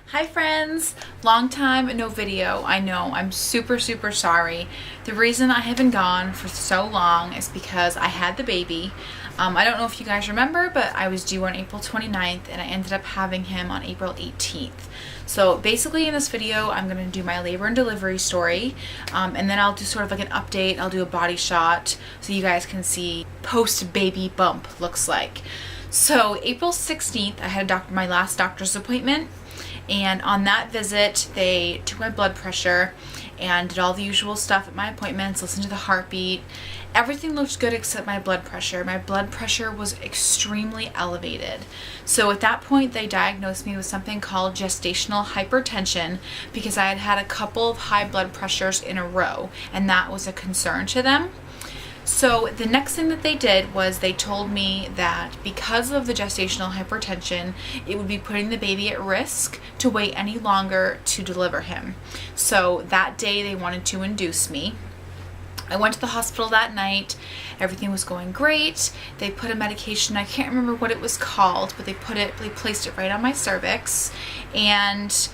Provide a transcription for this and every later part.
Hi friends! Long time no video. I know, I'm super sorry. The reason I have been gone for so long is because I had the baby. I don't know if you guys remember, but I was due on April 29th and I ended up having him on April 18th. So basically in this video, I'm going to do my labor and delivery story, and then I'll do sort of like an update. I'll do a body shot so you guys can see post-baby bump looks like. So April 16th, I had my last doctor's appointment. And on that visit, they took my blood pressure and did all the usual stuff at my appointments, listened to the heartbeat. Everything looked good except my blood pressure. My blood pressure was extremely elevated. So at that point, they diagnosed me with something called gestational hypertension because I had had a couple of high blood pressures in a row, and that was a concern to them. So the next thing that they did was they told me that because of the gestational hypertension, it would be putting the baby at risk to wait any longer to deliver him. So that day they wanted to induce me. I went to the hospital that night. Everything was going great. They put a medication, I can't remember what it was called, but they placed it right on my cervix, and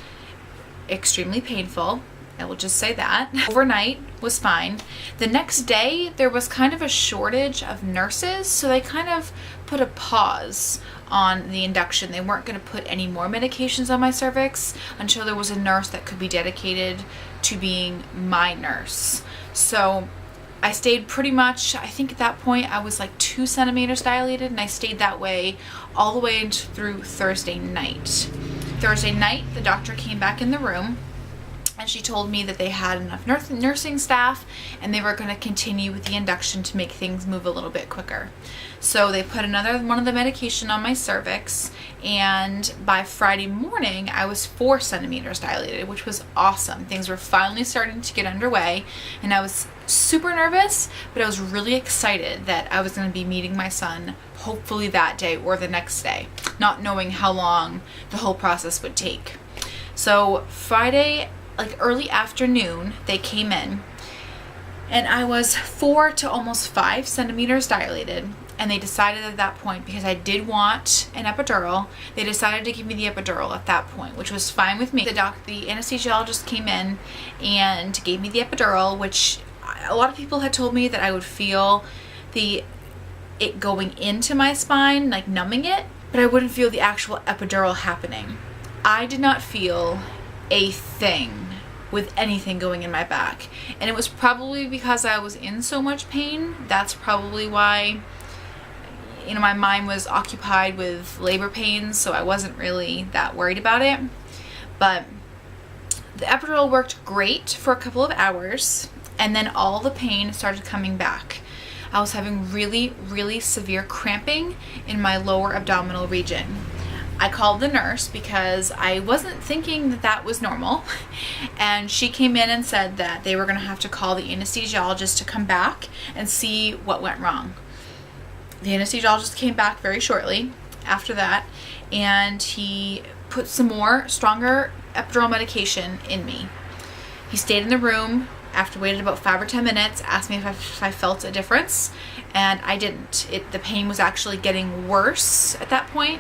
extremely painful. I will just say that. Overnight was fine. The next day, there was kind of a shortage of nurses, so they kind of put a pause on the induction. They weren't going to put any more medications on my cervix until there was a nurse that could be dedicated to being my nurse. So I stayed pretty much, I think at that point I was like 2 centimeters dilated, and I stayed that way all the way through Thursday night. Thursday night, the doctor came back in the room, and she told me that they had enough nursing staff and they were going to continue with the induction to make things move a little bit quicker. So they put another one of the medication on my cervix, and by Friday morning I was 4 centimeters dilated, which was awesome. Things were finally starting to get underway, and I was super nervous, but I was really excited that I was going to be meeting my son hopefully that day or the next day, not knowing how long the whole process would take. So Friday, like early afternoon, they came in, and I was 4 to almost 5 centimeters dilated, and they decided at that point, because I did want an epidural, they decided to give me the epidural at that point, which was fine with me. The anesthesiologist came in and gave me the epidural, which a lot of people had told me that I would feel it going into my spine, like numbing it, but I wouldn't feel the actual epidural happening. I did not feel a thing with anything going in my back, and it was probably because I was in so much pain. That's probably why, my mind was occupied with labor pains, so I wasn't really that worried about it. But the epidural worked great for a couple of hours, and then all the pain started coming back. I was having really severe cramping in my lower abdominal region. I called the nurse because I wasn't thinking that that was normal, and she came in and said that they were going to have to call the anesthesiologist to come back and see what went wrong. The anesthesiologist came back very shortly after that, and he put some more stronger epidural medication in me. He stayed in the room after waited about 5 or 10 minutes, asked me if I felt a difference, and I didn't. The pain was actually getting worse at that point.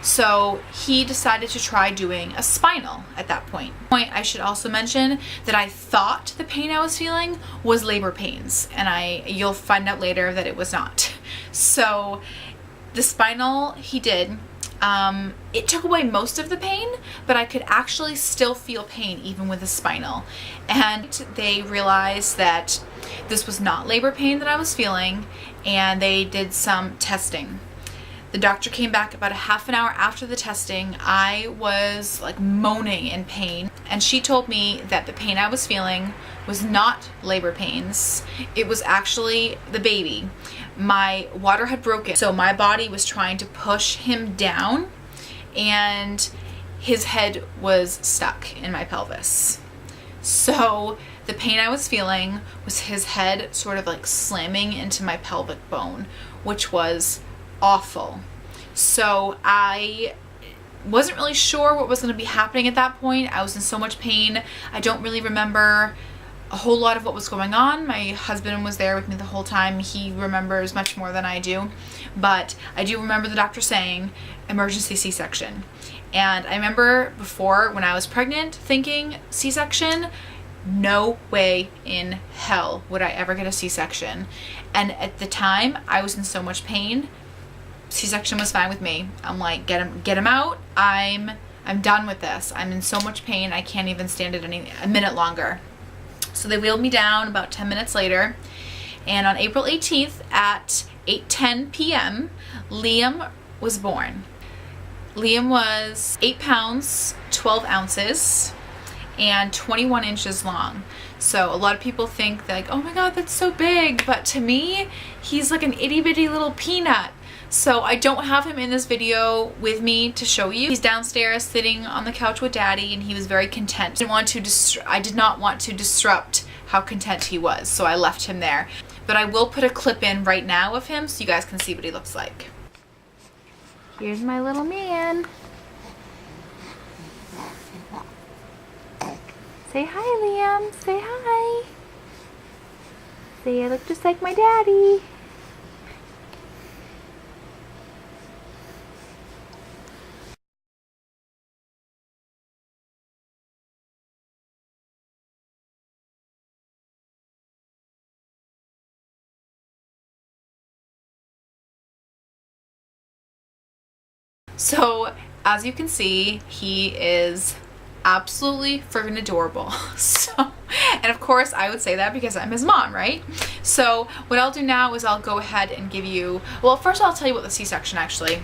So he decided to try doing a spinal at that point. I should also mention that I thought the pain I was feeling was labor pains, and you'll find out later that it was not. So the spinal he did, it took away most of the pain, but I could actually still feel pain even with the spinal. And they realized that this was not labor pain that I was feeling, and they did some testing. The doctor came back about a half an hour after the testing. I was like moaning in pain, and she told me that the pain I was feeling was not labor pains. It was actually the baby. My water had broken, so my body was trying to push him down, and his head was stuck in my pelvis. So the pain I was feeling was his head sort of like slamming into my pelvic bone, which was awful. So I wasn't really sure what was going to be happening at that point. I was in so much pain. I don't really remember a whole lot of what was going on. My husband was there with me the whole time. He remembers much more than I do. But I do remember the doctor saying emergency C-section. And I remember before when I was pregnant thinking C-section, no way in hell would I ever get a C-section. And at the time I was in so much pain, C-section was fine with me. I'm like, get him out. I'm done with this. I'm in so much pain I can't even stand it a minute longer. So they wheeled me down about 10 minutes later, and on April 18th at 8:10 p.m. Liam was born. Liam was 8 pounds 12 ounces and 21 inches long. So a lot of people think like, oh my god, that's so big, but to me he's like an itty bitty little peanut. So I don't have him in this video with me to show you. He's downstairs sitting on the couch with Daddy, and he was very content. I did not want to disrupt how content he was, so I left him there. But I will put a clip in right now of him so you guys can see what he looks like. Here's my little man. Say hi, Liam. Say hi. Say I look just like my daddy. So as you can see, he is absolutely friggin' adorable. So, and of course I would say that because I'm his mom, right? So what I'll do now is I'll go ahead and give you, well, first I'll tell you about the C-section actually.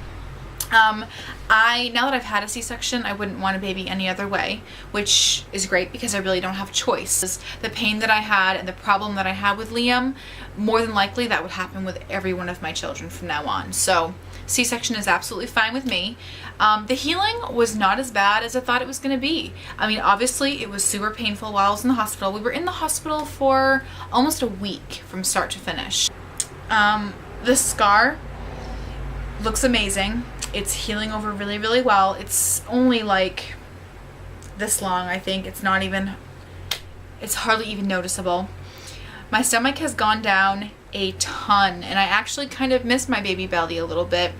Now that I've had a C-section, I wouldn't want a baby any other way, which is great because I really don't have a choice. The pain that I had and the problem that I had with Liam, more than likely that would happen with every one of my children from now on. So C-section is absolutely fine with me. The healing was not as bad as I thought it was going to be. I mean, obviously it was super painful while I was in the hospital. We were in the hospital for almost a week from start to finish. The scar looks amazing. It's healing over really, really well. It's only like this long, I think. It's hardly even noticeable. My stomach has gone down a ton, and I actually kind of miss my baby belly a little bit.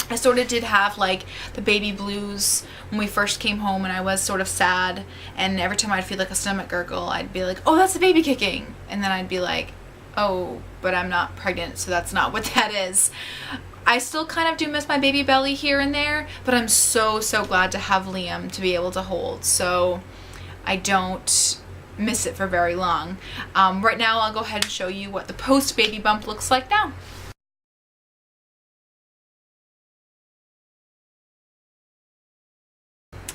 I sort of did have like the baby blues when we first came home, and I was sort of sad, and every time I'd feel like a stomach gurgle, I'd be like, oh, that's the baby kicking, and then I'd be like, oh, but I'm not pregnant, so that's not what that is. I still kind of do miss my baby belly here and there, but I'm so glad to have Liam to be able to hold, so I don't miss it for very long. Right now I'll go ahead and show you what the post baby bump looks like now.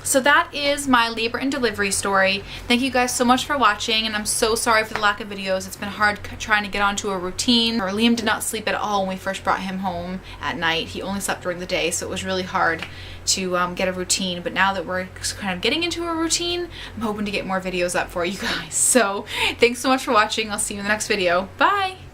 So that is my labor and delivery story. Thank you guys so much for watching, and I'm so sorry for the lack of videos. It's been hard trying to get onto a routine. Liam did not sleep at all when we first brought him home at night. He only slept during the day, so it was really hard to get a routine. But now that we're kind of getting into a routine, I'm hoping to get more videos up for you guys. So thanks so much for watching. I'll see you in the next video. Bye!